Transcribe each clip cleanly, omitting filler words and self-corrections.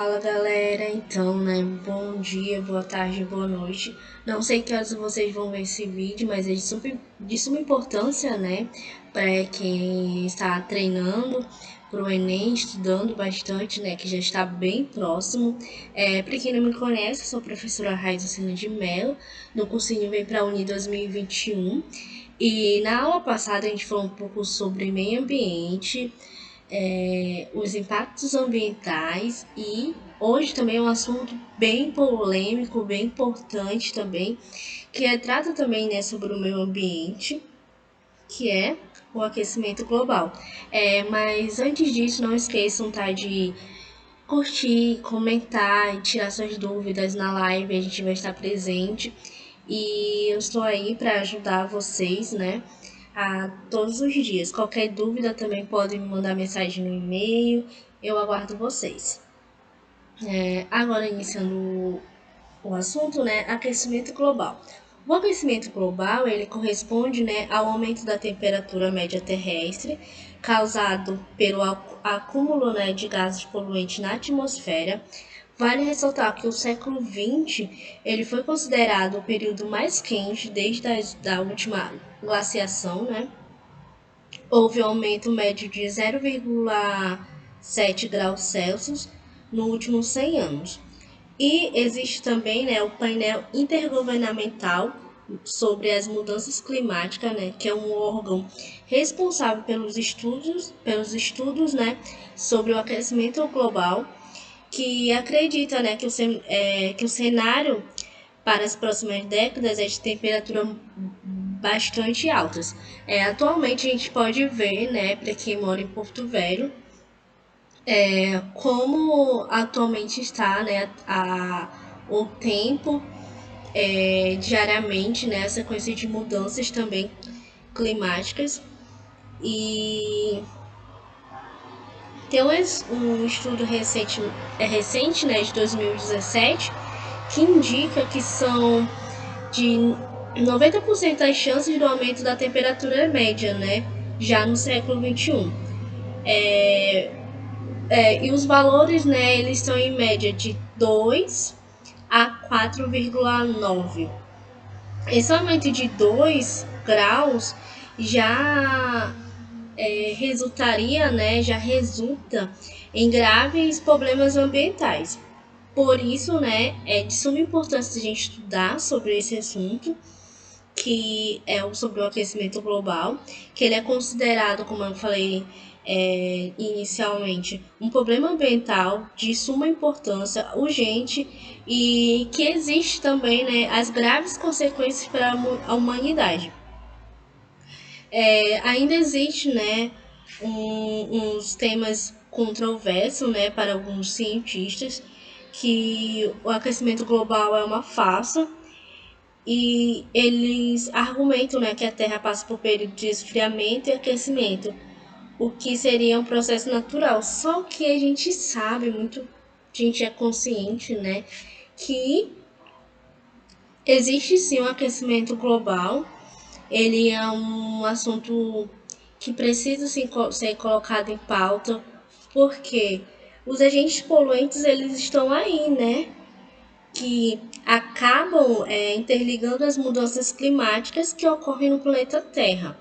Fala galera, então, né? Bom dia, boa tarde, boa noite. Não sei que horas vocês vão ver esse vídeo, mas é de suma importância, né? Para quem está treinando para o Enem, estudando bastante, né? Que já está bem próximo. Para quem não me conhece, sou a professora Raiza Sena de Mello, do cursinho Vem para a Uni 2021. E na aula passada a gente falou um pouco sobre meio ambiente, os impactos ambientais e hoje também é um assunto bem polêmico, bem importante também, que trata também, né, sobre o meio ambiente, que é o aquecimento global. Mas antes disso, não esqueçam, tá, de curtir, comentar e tirar suas dúvidas na live, a gente vai estar presente. E eu estou aí para ajudar vocês, né? A todos os dias. Qualquer dúvida também pode me mandar mensagem no e-mail. Eu aguardo vocês. Agora iniciando o assunto, né? Aquecimento global. O aquecimento global ele corresponde, né, ao aumento da temperatura média terrestre causado pelo acúmulo, né, de gases poluentes na atmosfera. Vale ressaltar que o século XX ele foi considerado o período mais quente desde a última glaciação, né? Houve um aumento médio de 0,7 graus Celsius nos últimos 100 anos. E existe também, né, o painel intergovernamental sobre as mudanças climáticas, né, que é um órgão responsável pelos estudos, né, sobre o aquecimento global, que acredita, né, que o cenário para as próximas décadas é de temperatura bastante altas. Atualmente a gente pode ver, né, para quem mora em Porto Velho, como atualmente está, né, o tempo diariamente, né, essa coisa de mudanças também climáticas. E tem um estudo recente, né, de 2017, que indica que são de 90% das chances do aumento da temperatura média, né, já no século XXI. E os valores, né, eles estão em média de 2 a 4,9. Esse aumento de 2 graus já resultaria, né, já resulta em graves problemas ambientais. Por isso, né, é de suma importância a gente estudar sobre esse assunto, que é sobre o aquecimento global, que ele é considerado, como eu falei inicialmente, um problema ambiental de suma importância, urgente, e que existe também, né, as graves consequências para a humanidade. Ainda existe, né, uns temas controversos, né, para alguns cientistas, que o aquecimento global é uma farsa, e eles argumentam, né, que a Terra passa por período de esfriamento e aquecimento, o que seria um processo natural. Só que a gente sabe muito, a gente é consciente, né, que existe sim um aquecimento global. Ele é um assunto que precisa sim, ser colocado em pauta, porque os agentes poluentes eles estão aí, né? Que acabam interligando as mudanças climáticas que ocorrem no planeta Terra.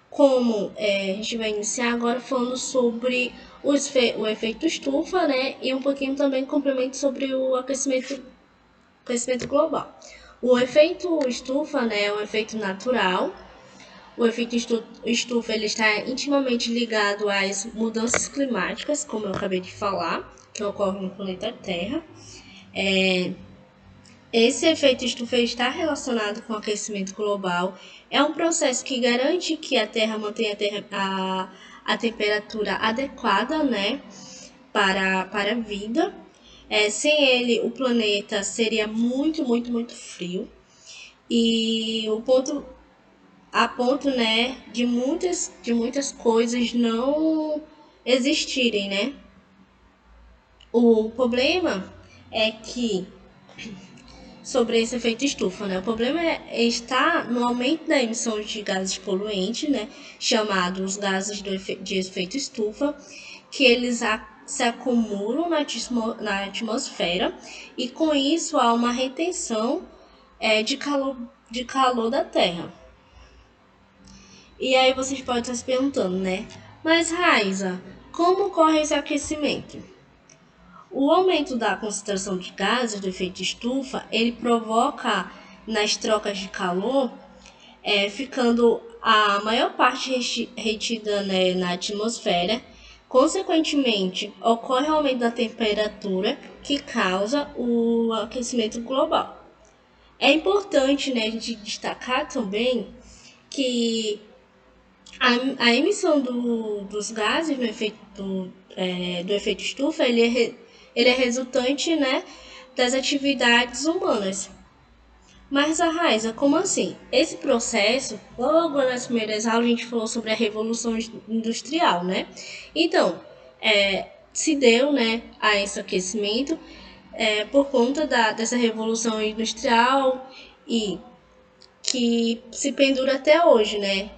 Como a gente vai iniciar agora falando sobre o efeito estufa, né? E um pouquinho também complemento sobre o aquecimento global. O efeito estufa, né, é um efeito natural. O efeito estufa ele está intimamente ligado às mudanças climáticas, como eu acabei de falar, que ocorrem no planeta Terra. Esse efeito estufa está relacionado com o aquecimento global. É um processo que garante que a Terra mantenha a temperatura adequada, né, para a vida. Sem ele, o planeta seria muito, muito, muito frio. E a ponto, né, de muitas coisas não existirem, né? O problema é que sobre esse efeito estufa, né? O problema está no aumento da emissão de gases poluentes, né? Chamados gases de efeito estufa, que eles se acumulam na atmosfera e com isso há uma retenção de calor da Terra. E aí vocês podem estar se perguntando, né? Mas Raiza, como ocorre esse aquecimento? O aumento da concentração de gases do efeito estufa, ele provoca nas trocas de calor, ficando a maior parte retida, né, na atmosfera. Consequentemente, ocorre o aumento da temperatura que causa o aquecimento global. É importante, né, a gente destacar também que a emissão dos gases do efeito estufa, ele é resultante, né, das atividades humanas. Mas, Raiza, como assim? Esse processo, logo nas primeiras aulas, a gente falou sobre a Revolução Industrial, né? Então, se deu, né, a esse aquecimento por conta dessa Revolução Industrial e que se pendura até hoje, né?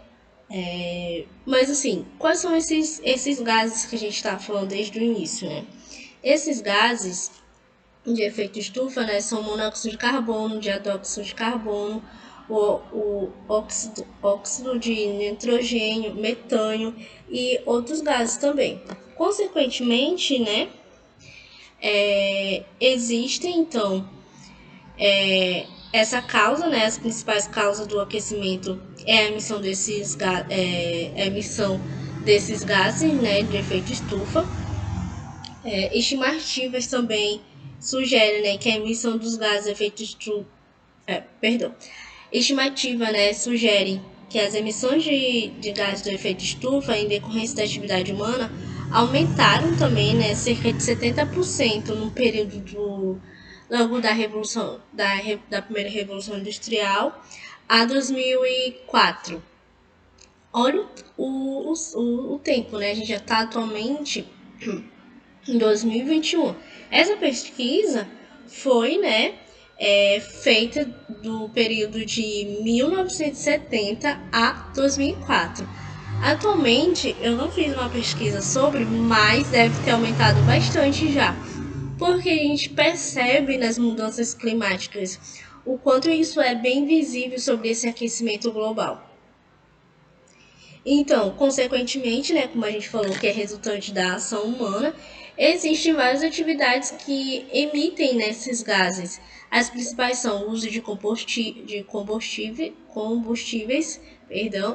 Mas assim, quais são esses gases que a gente está falando desde o início, né? Esses gases de efeito estufa, né, são monóxido de carbono, dióxido de carbono, o óxido de nitrogênio, metânio e outros gases também. Consequentemente, né, existem então essa causa, né, as principais causas do aquecimento é a emissão desses gases, né, de efeito estufa. Estimativas também sugerem, né, que a emissão dos gases de efeito estufa, estimativa, né, sugere que as emissões de gases de efeito estufa em decorrência da atividade humana aumentaram também, né, cerca de 70% no período logo da primeira revolução industrial a 2004. Olha o tempo, né? A gente já está atualmente em 2021. Essa pesquisa foi, né, feita do período de 1970 a 2004. Atualmente, eu não fiz uma pesquisa sobre, mas deve ter aumentado bastante já, porque a gente percebe nas mudanças climáticas o quanto isso é bem visível sobre esse aquecimento global. Então, consequentemente, né, como a gente falou que é resultante da ação humana, existem várias atividades que emitem, né, esses gases. As principais são o uso de combustíveis,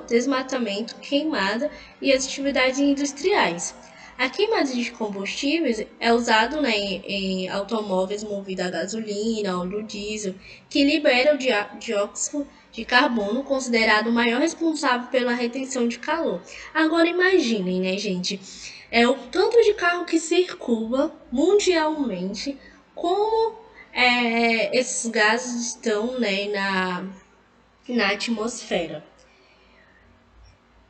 desmatamento, queimada e as atividades industriais. A queimada de combustíveis é usado, né, em automóveis movidos a gasolina, óleo diesel, que libera o dióxido de carbono, considerado o maior responsável pela retenção de calor. Agora imaginem, né, gente, o tanto de carro que circula mundialmente, como esses gases estão, né, na atmosfera.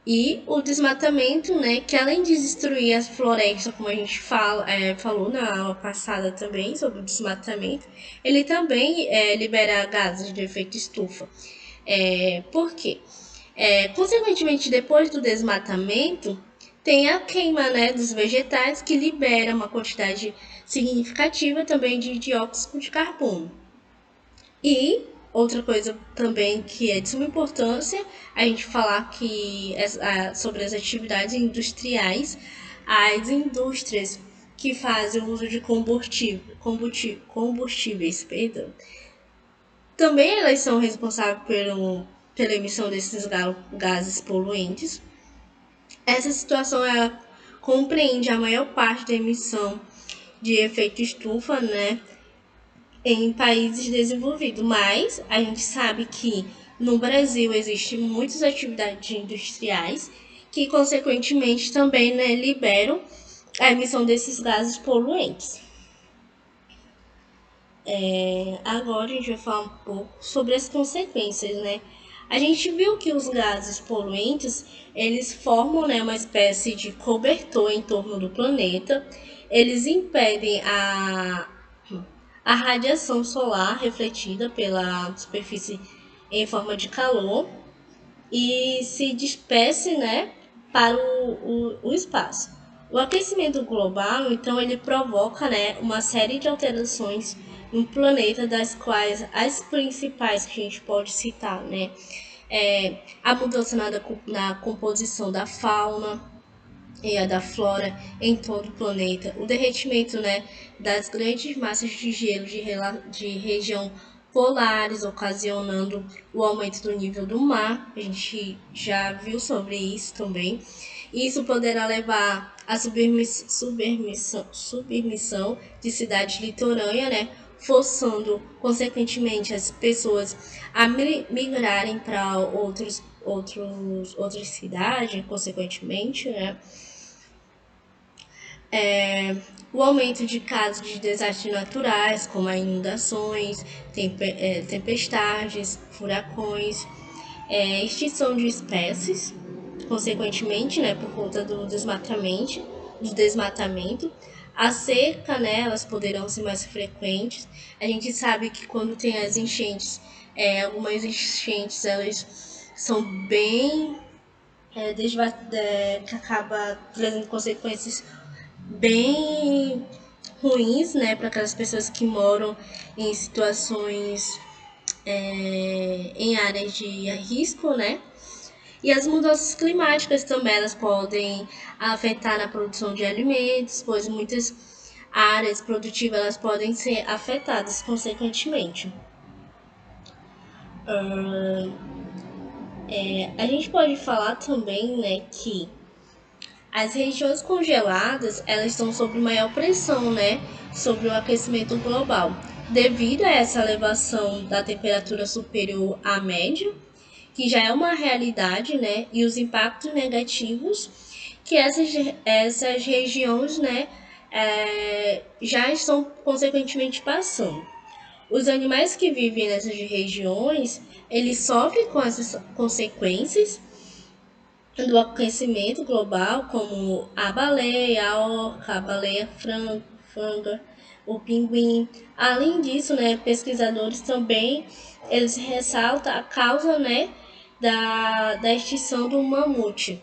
E o desmatamento, né, que além de destruir as florestas, como a gente falou na aula passada também sobre o desmatamento, ele também libera gases de efeito estufa. Por quê? Consequentemente, depois do desmatamento, tem a queima, né, dos vegetais, que libera uma quantidade significativa também de dióxido de carbono. E outra coisa também que é de suma importância, a gente falar que sobre as atividades industriais, as indústrias que fazem o uso de combustíveis, também elas são responsáveis pela emissão desses gases poluentes. Essa situação ela compreende a maior parte da emissão de efeito estufa, né, em países desenvolvidos, mas a gente sabe que no Brasil existem muitas atividades industriais que, consequentemente, também, né, liberam a emissão desses gases poluentes. Agora a gente vai falar um pouco sobre as consequências, né? A gente viu que os gases poluentes, eles formam, né, uma espécie de cobertor em torno do planeta. Eles impedem a radiação solar refletida pela superfície em forma de calor e se disperse, né, para o espaço. O aquecimento global, então, ele provoca, né, uma série de alterações no planeta, das quais as principais que a gente pode citar, né, a mudança na composição da fauna e a da flora em todo o planeta, o derretimento, né, das grandes massas de gelo de região polares, ocasionando o aumento do nível do mar. A gente já viu sobre isso também. Isso poderá levar à submissão de cidades litorâneas, né, forçando, consequentemente, as pessoas a migrarem para outras cidades, consequentemente, né. O aumento de casos de desastres naturais, como as inundações, tempestades, furacões, extinção de espécies, consequentemente, né, por conta do desmatamento. A seca, né, elas poderão ser mais frequentes. A gente sabe que quando tem as enchentes, algumas enchentes elas são bem que acaba trazendo consequências bem ruins, né, para aquelas pessoas que moram em situações em áreas de risco, né? E as mudanças climáticas também elas podem afetar na produção de alimentos, pois muitas áreas produtivas elas podem ser afetadas consequentemente. A gente pode falar também, né, que as regiões congeladas, elas estão sob maior pressão, né, sobre o aquecimento global, devido a essa elevação da temperatura superior à média, que já é uma realidade, né, e os impactos negativos que essas regiões, né, já estão consequentemente passando. Os animais que vivem nessas regiões, eles sofrem com essas consequências do aquecimento global, como a baleia, a orca, a baleia franga, o pinguim. Além disso, né, pesquisadores também eles ressaltam a causa, né, da extinção do mamute.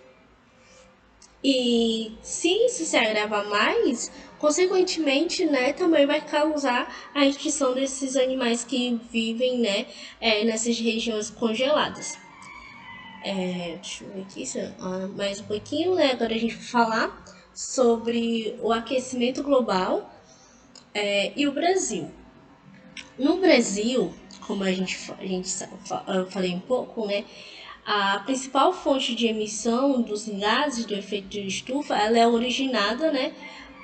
E se isso se agravar mais, consequentemente, né, também vai causar a extinção desses animais que vivem, né, nessas regiões congeladas. Deixa eu ver aqui mais um pouquinho, né? Agora a gente vai falar sobre o aquecimento global e o Brasil. No Brasil, como eu falei um pouco, né? A principal fonte de emissão dos gases do efeito de estufa, ela é originada, né,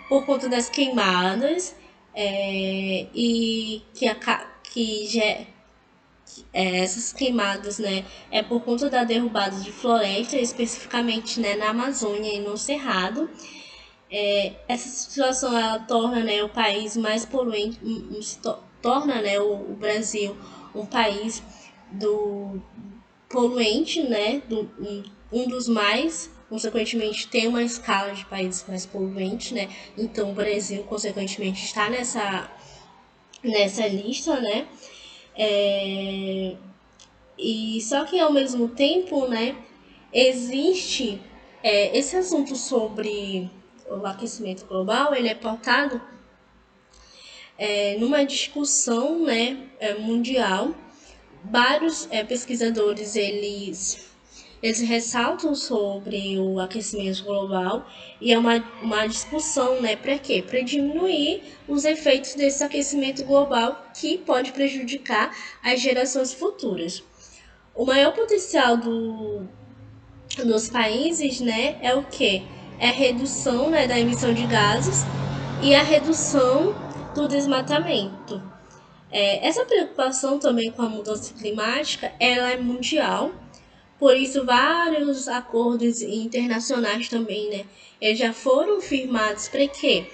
por conta das queimadas e essas queimadas, né, é por conta da derrubada de florestas, especificamente, né, na Amazônia e no Cerrado. Essa situação ela torna, né, o país mais poluente, torna, né, o Brasil um país do poluente, né, um dos mais, consequentemente tem uma escala de países mais poluentes, né, então o Brasil consequentemente está nessa lista, né, e só que ao mesmo tempo, né, existe esse assunto sobre o aquecimento global, ele é pautado numa discussão, né, mundial. Vários pesquisadores eles ressaltam sobre o aquecimento global e é uma discussão, né, para quê? Para diminuir os efeitos desse aquecimento global que pode prejudicar as gerações futuras. O maior potencial dos países, né, é o que? É a redução, né, da emissão de gases e a redução do desmatamento. Essa preocupação também com a mudança climática, ela é mundial, por isso vários acordos internacionais também, né, eles já foram firmados para quê?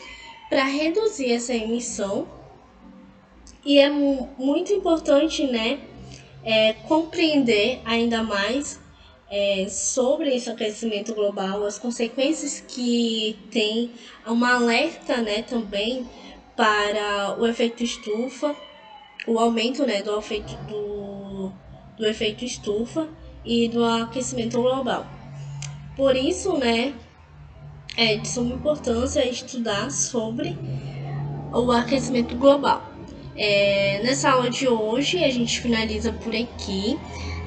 Para reduzir essa emissão e é muito importante, né, compreender ainda mais sobre esse aquecimento global, as consequências que tem, um alerta, né, também para o efeito estufa, o aumento, né, do efeito estufa e do aquecimento global. Por isso, né, É de suma importância estudar sobre o aquecimento global. Nessa aula de hoje a gente finaliza por aqui.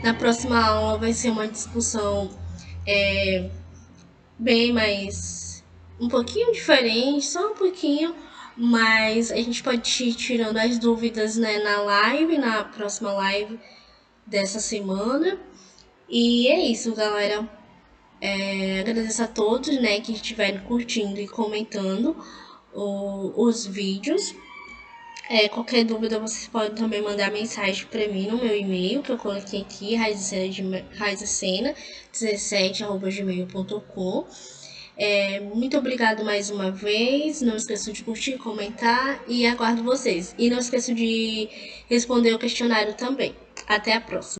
Na próxima aula vai ser uma discussão bem mais um pouquinho diferente, só um pouquinho, mas a gente pode ir tirando as dúvidas, né, na próxima live dessa semana. E é isso, galera. Agradeço a todos, né, que estiveram curtindo e comentando os vídeos. Qualquer dúvida vocês podem também mandar mensagem para mim no meu e-mail que eu coloquei aqui, raizecena17@gmail.com. Muito obrigado mais uma vez. Não esqueçam de curtir, comentar e aguardo vocês. E não esqueçam de responder o questionário também. Até a próxima.